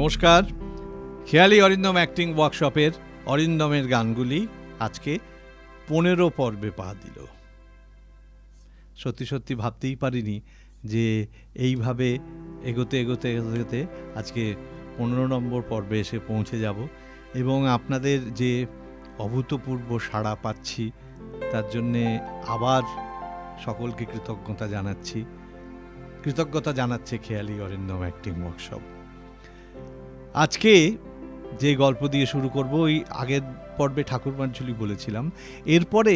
নমস্কার, খেয়ালি অরিন্দম অ্যাক্টিং ওয়ার্কশপের অরিন্দমের গানগুলি আজকে 15 পর্বে পা দিল। সত্যি সত্যি ভাবতেই পারিনি যে এইভাবে এগোতে এগোতে এগোতে আজকে 15 নম্বর পর্বে এসে পৌঁছে যাব এবং আপনাদের যে অভূতপূর্ব সাড়া পাচ্ছি তার জন্যে আবার সকলকে কৃতজ্ঞতা জানাচ্ছে খেয়ালি অরিন্দম অ্যাক্টিং ওয়ার্কশপ। আজকে যে গল্প দিয়ে শুরু করব, ওই আগের পর্বে ঠাকুরমার ঝুলি বলেছিলাম, এরপরে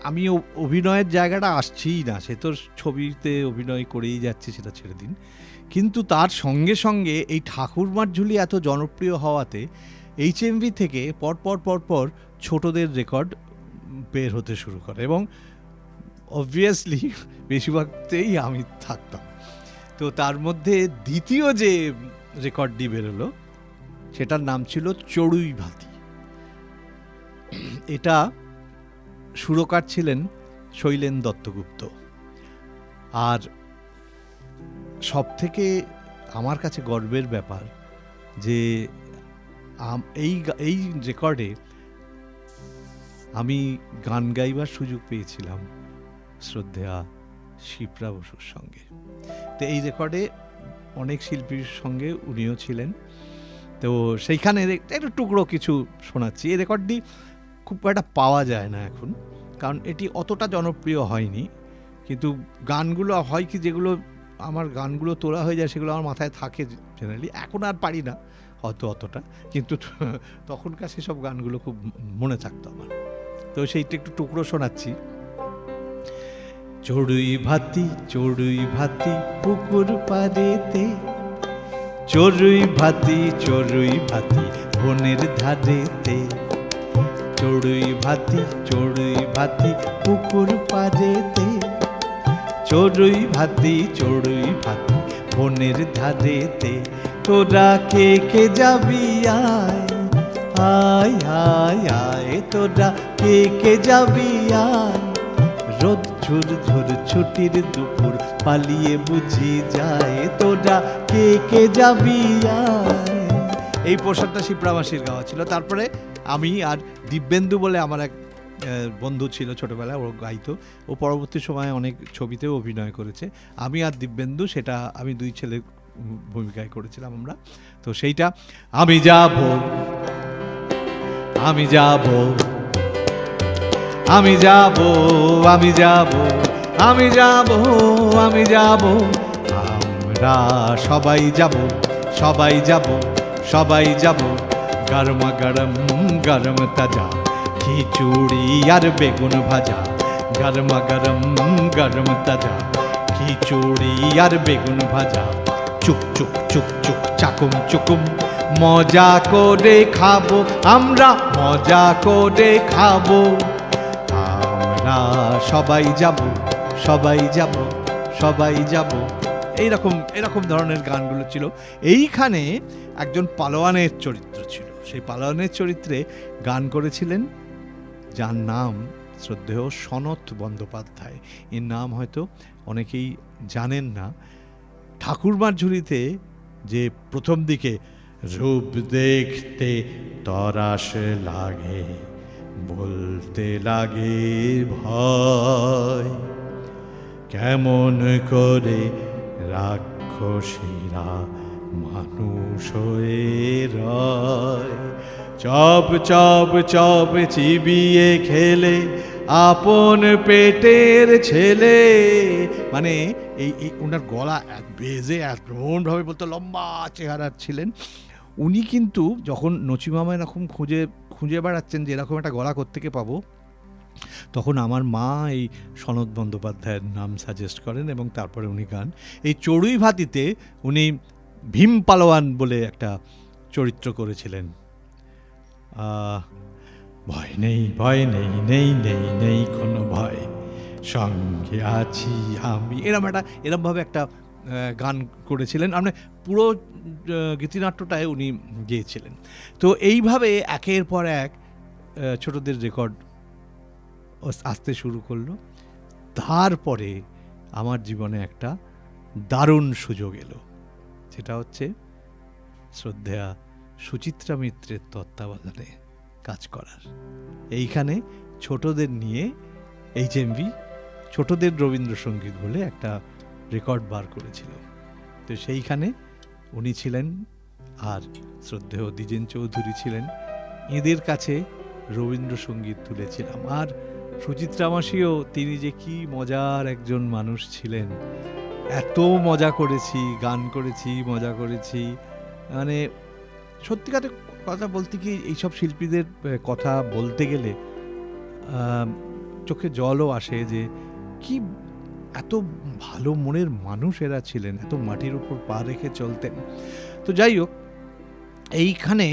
আমি অভিনয়ের জায়গাটা আসছিই না, সে তো ছবিতে অভিনয় করেই যাচ্ছে, সেটা ছেড়ে দিন। কিন্তু তার সঙ্গে সঙ্গে এই ঠাকুরমার ঝুলি এত জনপ্রিয় হওয়াতে HMV থেকে পরপর ছোটদের রেকর্ড বের হতে শুরু করে এবং অবভিয়াসলি বেশিরভাগতেই আমি থাকতাম। তো তার মধ্যে দ্বিতীয় যে রেকর্ডটি বেরোলো সেটার নাম ছিল চড়ুই ভাতি। এটা সুরকার ছিলেন শৈলেন দত্তগুপ্ত। আর সবথেকে আমার কাছে গর্বের ব্যাপার যে এই রেকর্ডে আমি গান গাইবার সুযোগ পেয়েছিলাম শ্রদ্ধেয়া শিপ্রা বসুর সঙ্গে। তো এই রেকর্ডে অনেক শিল্পীর সঙ্গে উনিও ছিলেন। তো সেইখানে একটু টুকরো কিছু শোনাচ্ছি। এই রেকর্ডটি খুব একটা পাওয়া যায় না এখন, কারণ এটি অতটা জনপ্রিয় হয়নি। কিন্তু গানগুলো হয় কি, যেগুলো আমার গানগুলো তোলা হয়ে যায় সেগুলো আমার মাথায় থাকে জেনারেলি। এখন আর পারি না হয়তো অতটা, কিন্তু তখনকার সেসব গানগুলো খুব মনে থাকতো আমার। তো সেইটা একটু টুকরো শোনাচ্ছি। চড়ুই ভাতি পুকুর পাড়েতে, চড়ুই ভাতি বনের ধারেতে, চড়ুই ভাতি পুকুর পাড়েতে, চড়ুই ভাতি বনের ধারেতে, তোরা কে কে যাবি আয় আয় আয়, তোরা কে কে যাবি আয়, রোদ ঝুর ছুটির দুপুর পালিয়ে বুঝি যায়, তোরা কে কে যাবি আয়। এই পোশাকটা শিপ্রা মাসির গাওয়া ছিল। তারপরে আমি আর দিব্যেন্দু বলে আমার এক বন্ধু ছিল ছোটবেলায়, ও গাইতো। ও পরবর্তী সময়ে অনেক ছবিতেও অভিনয় করেছে। আমি আর দিব্যেন্দু, সেটা আমি দুই ছেলে ভূমিকায় করেছিলাম আমরা। তো সেইটা আমি যাব আমরা সবাই যাব গরমা গরম তাজা খিচুড়ি আর বেগুন ভাজা, গরমা গরম তাজা খিচুড়ি আর বেগুন ভাজা, চুক চাকুম চুকুম মজা করে খাবো আমরা, আমরা সবাই যাব। এরকম ধরনের গানগুলো ছিল। এইখানে একজন পালোয়ানের চরিত্র ছিল। সেই পালোয়ানের চরিত্রে গান করেছিলেন যার নাম শ্রদ্ধেয় সনত বন্দ্যোপাধ্যায়। এর নাম হয়তো অনেকেই জানেন না। ঠাকুরমার ঝুলিতে যে প্রথম দিকে রূপ দেখতে তরাস লাগে, বলতে লাগে ভয়, কেমন করে রাক্ষসীরা মানুষ হয়ে রয়, চপ চিবিয়ে খেলে আপন পেটের ছেলে। মানে এই ওনার গলা বেজে এমনভাবে বলতো, লম্বা চেহারার ছিলেন উনি। কিন্তু যখন নচিমামা এরকম খুঁজে বেড়াচ্ছেন যে এরকম একটা গলা কোত্থেকে পাবো, তখন আমার মা এই সনত বন্দ্যোপাধ্যায়ের নাম সাজেস্ট করেন এবং তারপরে উনি গান। এই চড়ুই ভাতিতে উনি ভীম পালোয়ান বলে একটা চরিত্র করেছিলেন। ভয় নেই কোনো ভয়, সঙ্গে আছি আমি, এরমভাবে একটা গান করেছিলেন। মানে পুরো গীতিনাট্যটায় উনি গেয়েছিলেন। তো এইভাবে একের পর এক ছোটদের রেকর্ড আসতে শুরু করলো। তারপরে আমার জীবনে একটা দারুণ সুযোগ এলো, সেটা হচ্ছে শ্রদ্ধেয়া সুচিত্রা মিত্রের তত্ত্বাবধানে কাজ করার। এইখানে ছোটদের নিয়ে HMV ছোটদের রবীন্দ্রসঙ্গীত বলে একটা রেকর্ড বার করেছিল। তো সেইখানে উনি ছিলেন আর শ্রদ্ধেয় দ্বিজেন চৌধুরী ছিলেন। এদের কাছে রবীন্দ্রসঙ্গীত তুলেছিলাম। আর সুচিত্রা মাসিও তিনি যে কি মজার একজন মানুষ ছিলেন, এত মজা করেছি, গান করেছি, মজা করেছি। মানে সত্যিকারের কথা বলতে কি, এইসব শিল্পীদের কথা বলতে গেলে চোখে জলও আসে যে কি এত ভালো মনের মানুষ এরা ছিলেন, এত মাটির উপর পা রেখে চলতেন। তো যাই হোক, এইখানে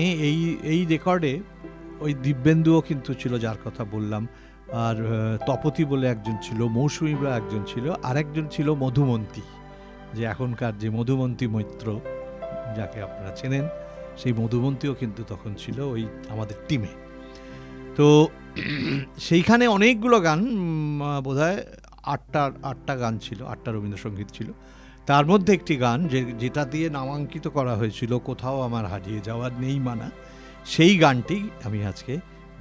এই রেকর্ডে ওই দিব্যেন্দুও কিন্তু ছিল, যার কথা বললাম, আর তপতি বলে একজন ছিল, মৌসুমী বলে একজন ছিল, আর একজন ছিল মধুমন্তী, যে এখনকার যে মধুমন্তী মৈত্র যাকে আপনারা চেনেন, সেই মধুমন্তীও কিন্তু তখন ছিল ওই আমাদের টিমে। তো সেইখানে অনেকগুলো গান, বোধহয় আটটা গান ছিল, 8টা রবীন্দ্রসঙ্গীত ছিল। তার মধ্যে একটি গান যেটা দিয়ে নামাঙ্কিত করা হয়েছিল কোথাও আমার হারিয়ে যাওয়ার নেই মানা, সেই গানটি আমি আজকে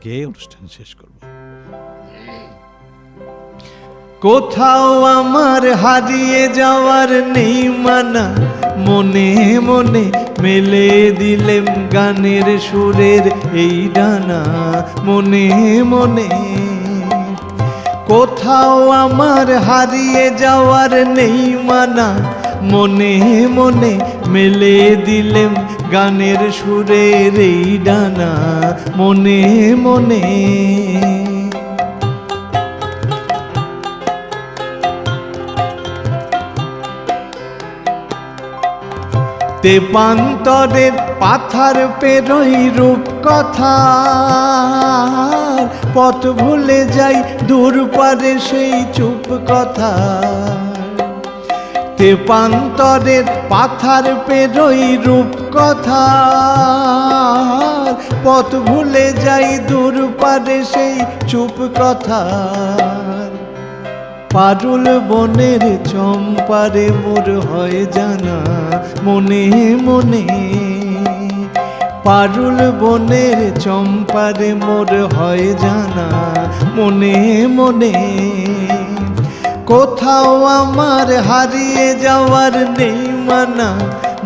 গেয়ে অনুষ্ঠান শেষ করব। কোথাও আমার হারিয়ে যাওয়ার নেই মানা, মনে মনে মেলে দিলেম গানের সুরের এই ডানা, মনে মনে। কোথাও আমার হারিয়ে যাওয়ার নেই মানা, মনে মনে মেলে দিলেম গানের সুরের এই ডানা, মনে মনে। তেপান্তরের পাথার পেরোই রূপ কথা, পথ ভুলে যাই দূর পারে সেই চুপ কথা। তেপান্তরের পাথার পেরোই রূপ কথা, পথ ভুলে যাই দূর পারে সেই চুপ কথা। পারুল বনের চম্পারে মোর হয় জানা, মনে মনে। পারুল বনের চম্পারে মোর হয় জানা, মনে মনে। কোথাও আমার হারিয়ে যাওয়ার নেই মানা,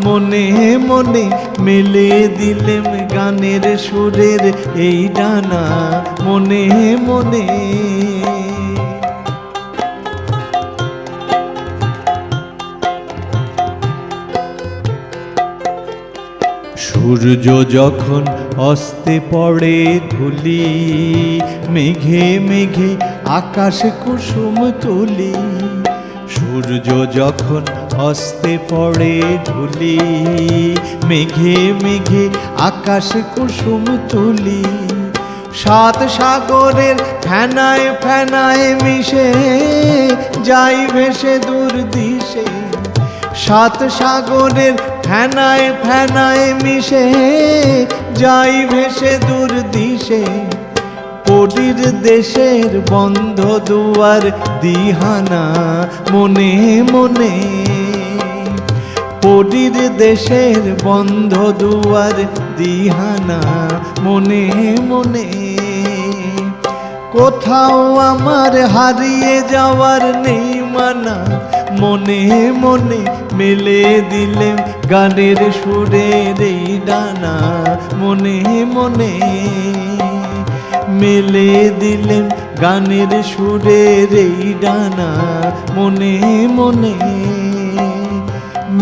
মনে মনে মেলে দিলেম গানের সুরের এই ডানা, মনে মনে। সূর্য যখন অস্তে পড়ে ঢুলি, মেঘে মেঘে আকাশ কুসুম তুলি। সূর্য যখন অস্তে পড়ে ঢুলি, মেঘে মেঘে আকাশ কুসুম তুলি। 7 সাগরের ফেনায় ফেনায় মিশে যাই ভেসে দূর দিশে। 7 সাগরের ফেনায় ফেনায় মিশে যাই ভেসে দূর দিশে। পরীর দেশের বন্ধ দুয়ার দিহানা, মনে মনে। পরীর দেশের বন্ধ দুয়ার দিহানা, মনে মনে। কোথাও আমার হারিয়ে যাওয়ার নেই মানা, মনে মনে মেলে দিলেম গানের সুরের এই ডানা, মনে মনে। মেলে দিলেম গানের সুরের এই ডানা, মনে মনে।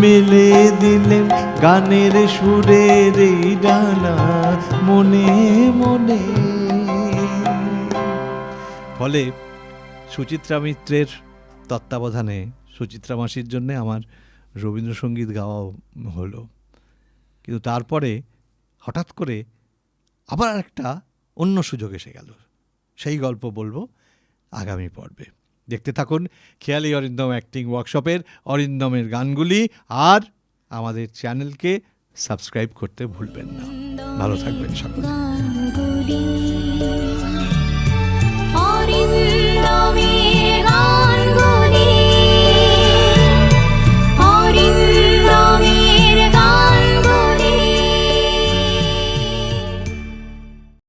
মেলে দিলেম গানের সুরের এই ডানা, মনে মনে। ফলে সুচিত্রা মিত্রের তত্ত্বাবধানে সুচিত্রা মাসির জন্য আমার রবীন্দ্রসঙ্গীত গাওয়া হলো। কিন্তু তারপরে হঠাৎ করে আবার একটা অন্য সুযোগ এসে গেল। সেই গল্প বলবো আগামী পর্বে। দেখতে থাকুন খেয়ালি অরিন্দম অ্যাক্টিং ওয়ার্কশপের অরিন্দমের গানগুলি, আর আমাদের চ্যানেলকে সাবস্ক্রাইব করতে ভুলবেন না। ভালো থাকবেন সকলে।